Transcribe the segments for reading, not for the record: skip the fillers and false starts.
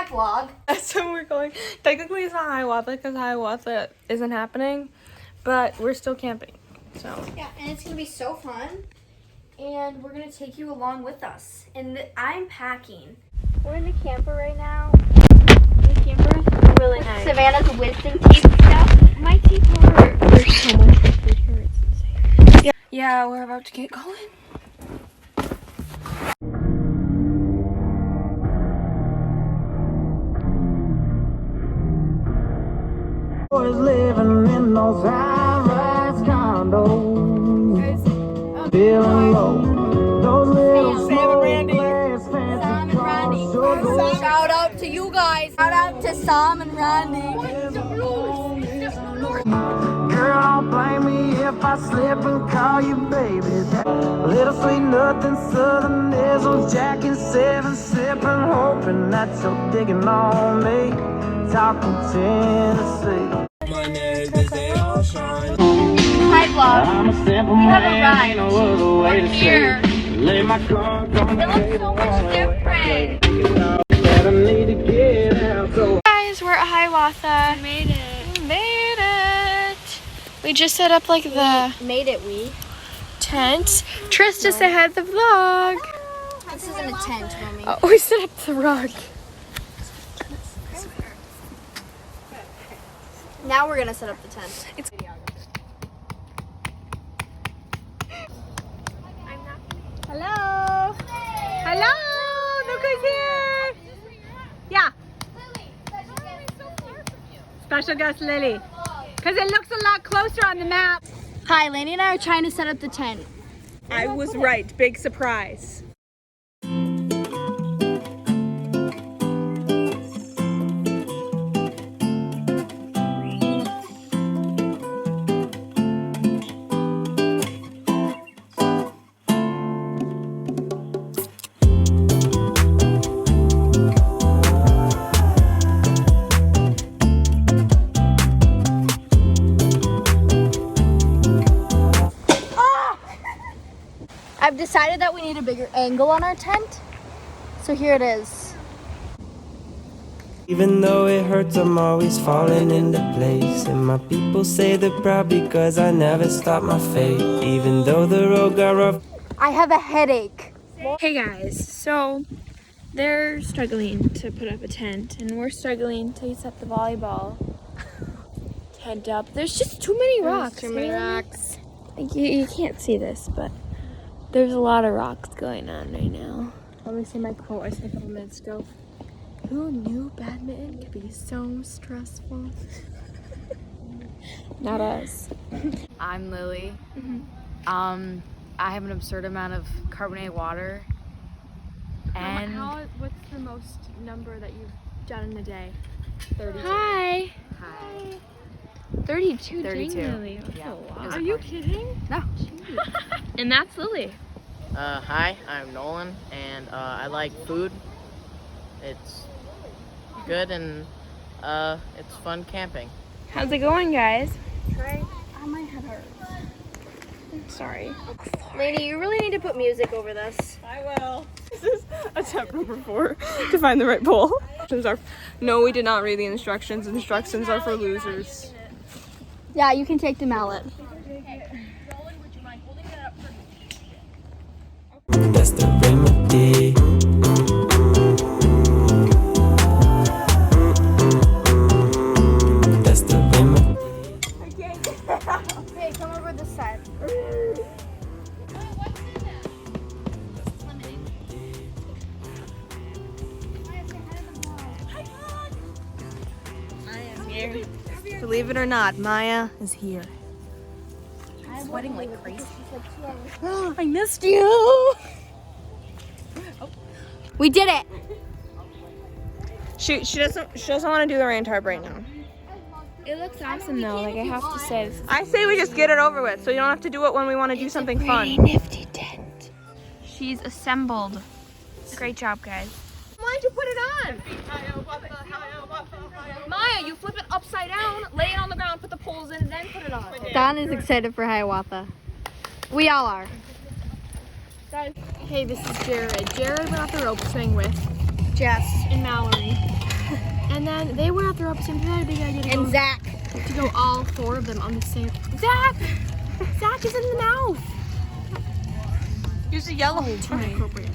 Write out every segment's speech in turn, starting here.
my vlog. That's when we're going. Technically, it's not Hiawatha because Hiawatha isn't happening, but we're still camping. So Yeah, and it's gonna be so fun, and we're gonna take you along with us. And I'm packing. We're in the camper right now. The camper is really nice. Savannah's wisdom teeth stuff. my teeth hurt. There's so much food here. It's insane. Yeah, we're about to get going. Boys living in those high-rise condos, feeling low. Those little Sam and Randy. Sam and Randy. Shout out to you guys. Shout out to Sam and Randy. Girl, don't blame me if I slip and call you baby. That little sweet nothing southern nizzle, Jack and 7 sipping, hoping that you're digging on me. Talking Tennessee. Hi vlog. I'm a simple We have a man, ride. ain't no other way to Here. say it. Lay my cards on the It looks so much different. that I need to get out. So Guys, we're at Hiawatha. We made it. We made it. We just set up like the Made it, we. tent. Trista, say hi to the vlog. This isn't a tent, mommy. Oh, we set up the rug. Now we're gonna set up the tent. Hello. Hello. Look who's here. Yeah. Special guest Lily. Because it looks a lot closer on the map. Hi, Laney and I are trying to set up the tent. I was right. Big surprise. I've decided that we need a bigger angle on our tent. So here it is. Even though it hurts, I'm always falling into place. And my people say they're proud because I never stop my fate. Even though the road got rough. I have a headache. Hey guys, so they're struggling to put up a tent and we're struggling to set the volleyball tent up. There's just too many rocks. Too many man. rocks. Like, you can't see this, but there's a lot of rocks going on right now. Let me see my quote I said a couple minutes ago. Who knew badminton could be so stressful? Not us. I'm Lily. I have an absurd amount of carbonated water. And What's the most number that you've done in a day? 32. Hi. hi. 32. 32. Dang, Lily. That's Yeah. a lot. Are you kidding? No. And that's Lily. Hi, I'm Nolan, and I like food. It's good and it's fun camping. How's it going, guys? My head hurts. I'm sorry. Laney, you really need to put music over this. I will. This is attempt number 4 to find the right pole. No, we did not read the instructions. Instructions are for losers. Yeah, you can take the mallet. That's the remedy. That's the remedy. Hey, come over this side. Believe it or not, Maya is here. Sweating like crazy. I missed you. We did it. She doesn't want to do the rain tarp right now. It looks awesome though. Like, I have to say, I say we just get it over with, so you don't have to do it when we want to do something fun. nifty tent. She's assembled. Great job, guys. Why'd you put it on? Maya, you flip it upside down, lay it on the ground, put the poles in, and then put it on. Don is excited for Hiawatha. We all are. Hey, this is Jared. Jared went off the rope swing with Jess. and Mallory. And then they went out the ropes and they had a big idea And Zach. to go all 4 of them on the same. Zach! Zach is in the mouth! Use the yellow. Inappropriate.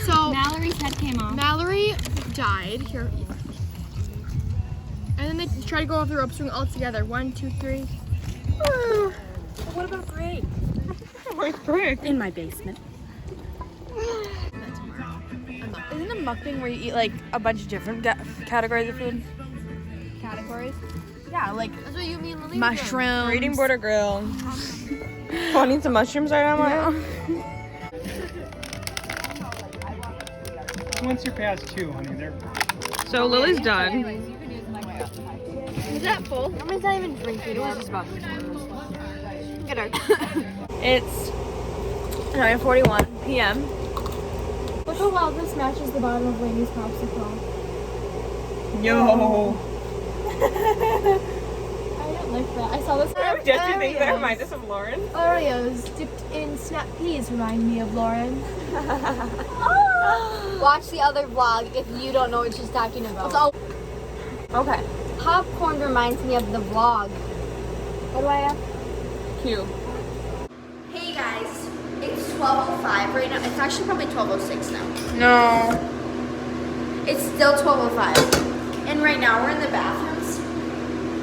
So Mallory's head came off. Mallory died here. And then they tried to go off the ropes doing all together. 1, 2, 3. What about Greg? Where's Greg? In my basement. Isn't a mukbang where you eat like a bunch of different categories of food? Categories. Yeah, like That's what you mean, Lily. mushrooms. We're eating border grill. Want to eat some mushrooms right now? Once you're past 2, honey, they're. So Lily's done. Is that full? Somebody's not even drinking. It was just about Get her. It's 9:41 p.m. Look how well this matches the bottom of Lainey's popsicle. Yo. I don't like that. I saw this. Just you think that reminds us of Lauren? Oreos dipped in snap peas remind me of Lauren. Watch the other vlog if you don't know what she's talking about. Okay. Popcorn reminds me of the vlog. What do I have? Cute. Hey guys, it's 12:05 right now. It's actually probably 12:06 now. No. It's still 12:05. And right now we're in the bathrooms.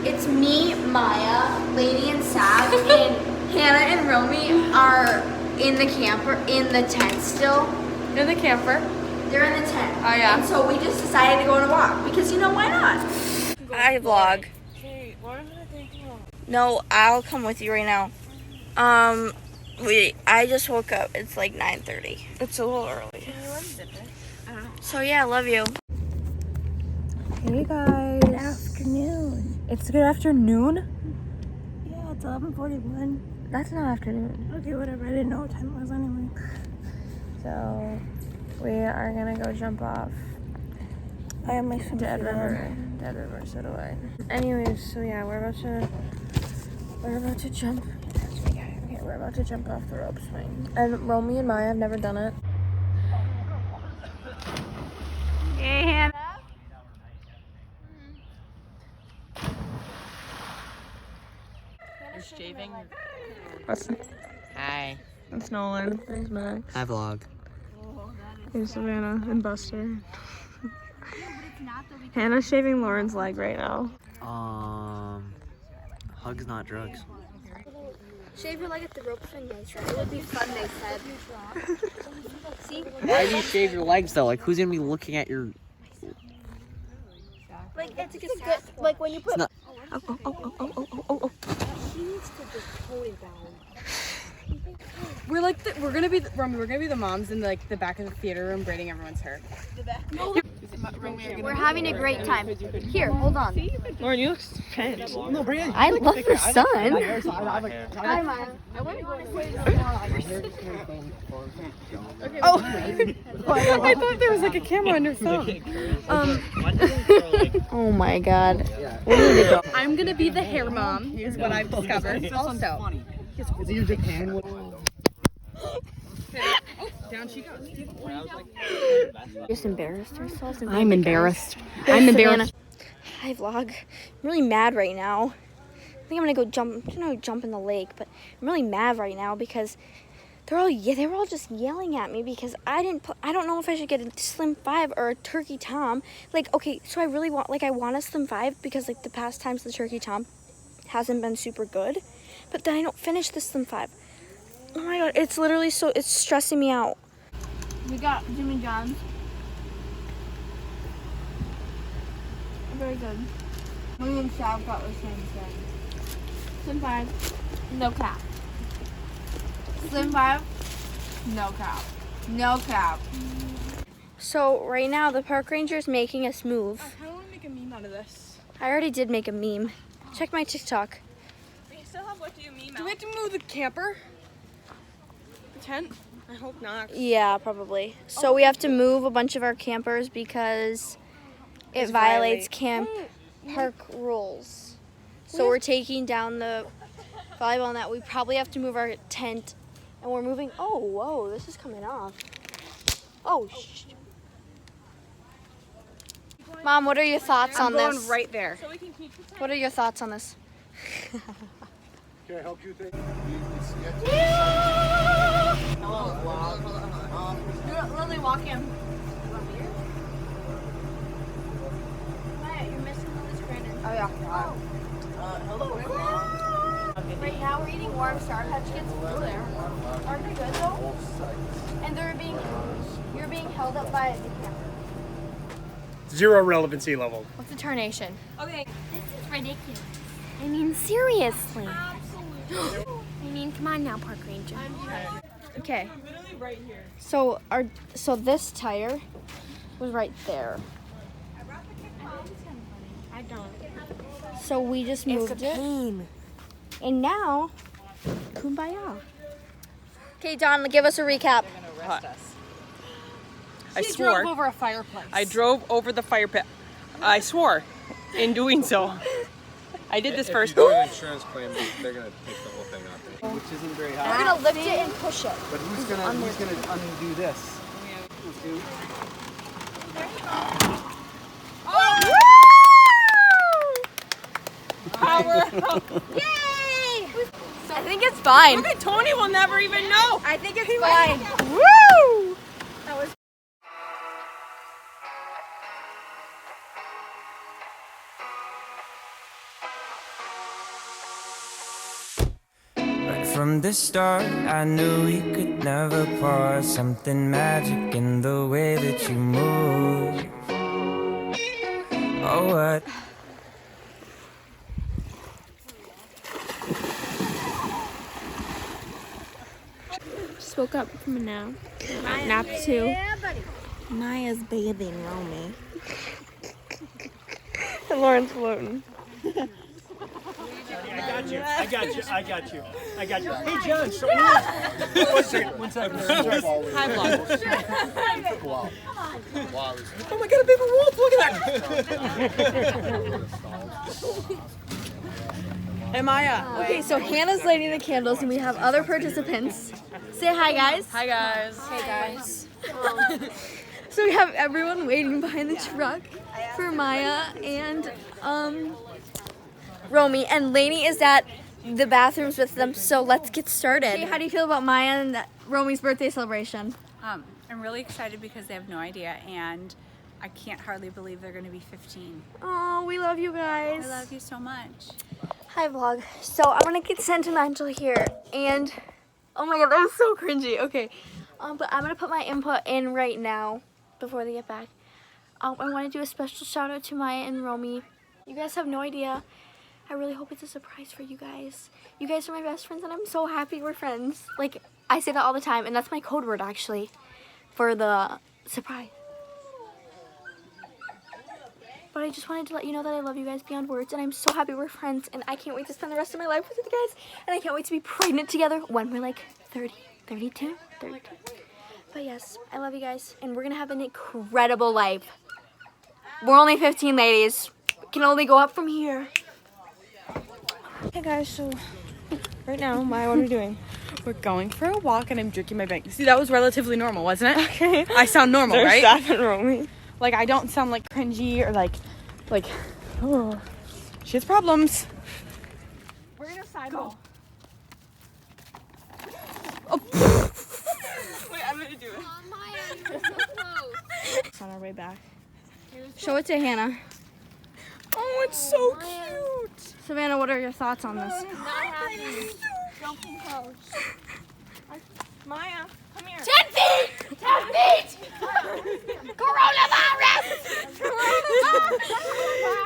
It's me, Maya, Lainey, and Sav, and Hannah and Romy are in the tent still. In the camper. They're in the tent. Oh, yeah. And so we just decided to go on a walk because why not? I vlog. Hey, why am I thinking of? No, I'll come with you right now. I just woke up. It's like 9:30. It's a little early. So yeah, I love you. Hey guys. Good afternoon. It's good afternoon? Yeah, it's 11:41. That's not afternoon. Okay, whatever. I didn't know what time it was anyway. So we are gonna go jump off I have my swimsuit Dead River. on. Dead River, so do I. Anyways, so yeah, we're about to jump. Okay, we're about to jump off the rope swing. And Romy and Maya have never done it. Hey, Hannah. You're shaving? Hi. That's Nolan. There's Max. Hi, vlog. Here's Savannah and Buster. Hannah's shaving Lauren's leg right now. Hugs, not drugs. Shave your leg at the rope swing, guys. Right? It would be fun, they said. See? Why do you shave your legs though? Like, who's gonna be looking at your? Like it's a good. Like when you put. Not- Oh. We're like we're gonna be the moms in like the back of the theater room braiding everyone's hair. We're having a great time. Here, hold on. Lauren, you look spent. No, Brandon. I love the sun. Hi, Maya. Oh, I thought there was like a camera on your phone. Oh my God. We need to go. I'm gonna be the hair mom. Is what I've discovered. Also, Is it your Japan one? down she goes. Just embarrassed ourselves. I'm embarrassed. I'm embarrassed. Hi vlog. I'm really mad right now. I think I'm gonna go jump in the lake, but I'm really mad right now because they were all just yelling at me because I don't know if I should get a Slim 5 or a Turkey Tom. Like, okay, so I want a Slim 5 because like the past times the Turkey Tom hasn't been super good, but then I don't finish the Slim 5. Oh my God, it's literally it's stressing me out. We got Jimmy John's. Very good. Me and Sav got the same thing. Slim 5, no cap. Slim 5, no cap. No cap. So right now the park ranger is making us move. I kind of want to make a meme out of this. I already did make a meme. Check my TikTok. We still have what do you mean? Do we have to move the camper? The tent? I hope not. Yeah, probably. So we have to move a bunch of our campers because it violates camp park rules. So we're taking down the volleyball net. We probably have to move our tent, and we're moving. Oh, whoa! This is coming off. Oh, Mom, what are your thoughts on going this? right there. What are your thoughts on this? Can I help you think? Lily, walk in. You're missing Lily's Brandon. Oh yeah. Right now we're eating warm Sour Patch Kids. Ooh, there. Aren't they good though? And you're being held up by the camera. 0 relevancy level. What's the tarnation? Okay. This is ridiculous. I mean, seriously. Absolutely. I mean, come on now, Park Ranger. Okay. Literally right here. So this tire was right there. I don't. So we just moved it. And now, kumbaya. Okay, Don, give us a recap. I swore. Drove over a fireplace. I drove over the fire pit. I swore in doing so. I did this first. If you do an insurance claim, they're gonna take the whole thing off. Which isn't very high. We're gonna lift it and push it. But who's gonna undo this? Power. Yay! I think it's fine. Look at Tony will never even know. I think it's fine. Woo! That was. Right from the start, I knew we could never part. Something magic in the way that you move. Oh, what? Just woke up from a nap. Nap 2. Maya's bathing Romy. And Lauren's floating. I got you. Hey, John, so one second. Hi, vlog. Oh my God, a baby wolf! Look at that! Hey, Maya. Okay, so Hannah's lighting the candles, and we have other participants. Say hi, guys. Hi, guys. Hey, guys. So we have everyone waiting behind the truck for Maya and Romy, and Lainey is at the bathrooms with them. So let's get started. Hey, how do you feel about Maya and Romy's birthday celebration? I'm really excited because they have no idea, and I can't hardly believe they're going to be 15. Oh, we love you guys. I love you so much. Hi, vlog. So I'm gonna get sentimental here, and oh my God, that was so cringy. Okay, but I'm gonna put my input in right now before they get back. I want to do a special shout out to Maya and Romy. You guys have no idea. I really hope it's a surprise for you guys. You guys are my best friends, and I'm so happy we're friends. Like, I say that all the time, and that's my code word actually for the surprise. But I just wanted to let you know that I love you guys beyond words, and I'm so happy we're friends, and I can't wait to spend the rest of my life with you guys, and I can't wait to be pregnant together when we're like 30, 32. But yes, I love you guys, and we're gonna have an incredible life. We're only 15, ladies. We can only go up from here. Hey guys, so right now, Maya, what are we doing? We're going for a walk, and I'm drinking my bang. See, that was relatively normal, wasn't it? Okay. I sound normal, There's right? Steph and Romy. Like, I don't sound like cringy or like, oh, she has problems. We're gonna sidewalk. Oh. Wait, I'm gonna do it. Oh, Maya, you're so close. It's on our way back. Show it to Hannah. Oh, it's so cute. Savannah, what are your thoughts on this? Maya, come here. 10 feet! 10 feet! Coronavirus!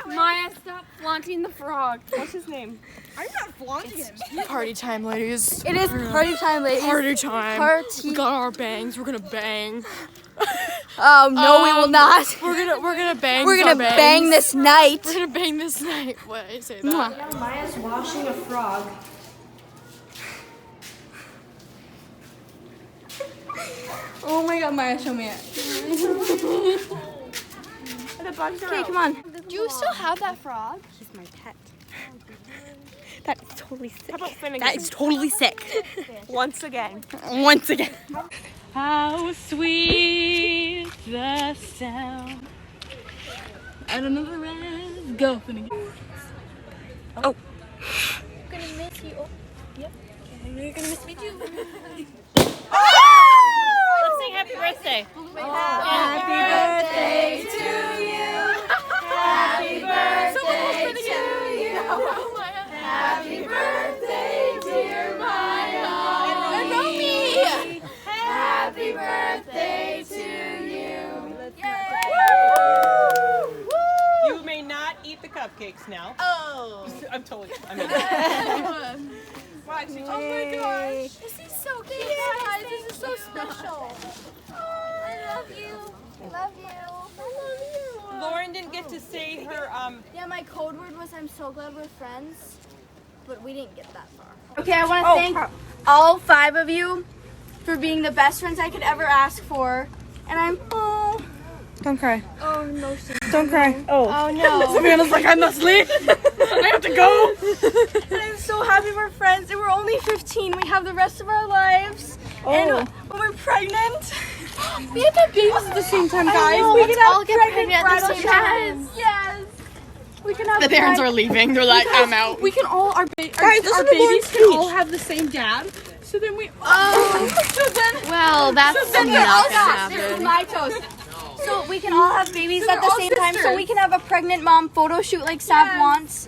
Maya, stop flaunting the frog. What's his name? I'm not flaunting him. Party time, ladies. It is party time, ladies. Party time. Party. We got our bangs. We're gonna bang. Oh no, we will not. We're gonna bang. We're gonna our bangs. bang this night. We're gonna bang this night. What I say that? Maya's washing a frog. Oh my God, Maya, show me it. Okay, come on. Do you still have that frog? He's my pet. That's totally sick. How about Finnegan? That is totally sick. Once again. Once again. How sweet the sound Add another red. Go. Oh. Gonna miss you. Oh, yep. You're gonna miss me too. Let's sing happy birthday. Happy birthday to you. Happy birthday to you. Happy birthday, dear Maya. And Romy. Happy birthday to you. You may not eat the cupcakes now. Oh. I'm totally. I mean. Watch. Oh my gosh. This is so cute, guys. This is so special. I love you. I love you. I love you. Lauren didn't get to say her. Yeah, my code word was I'm so glad we're friends, but we didn't get that far. Okay, I want to thank all 5 of you for being the best friends I could ever ask for. And I'm Don't cry. oh no, Don't cry. oh no. Savannah's like, I'm not asleep. I have to go. And I'm so happy we're friends. And we're only 15. We have the rest of our lives. And when we're pregnant, we have to have babies at the same time, guys. We can all get pregnant at the same time. Yes. We can have The parents are leaving. They're like, I'm out. We can all our Guys, our listen to babies Lauren's can speech. all have the same dad. So then we. So then, Well, that's so then not we're gonna all sisters. happen. My toast. So we can all have babies at the all same time. So sisters. we can have a pregnant mom photo shoot like Sav wants.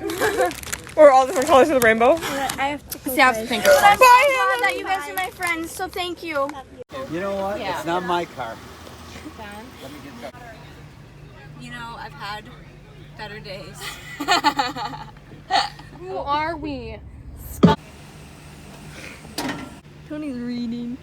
We're all different colors of the rainbow. Sav's pink. But I'm so glad that you guys are my friends. So thank you. You know what? It's not my car. You know, I've had better days. Who are we? Tony's reading.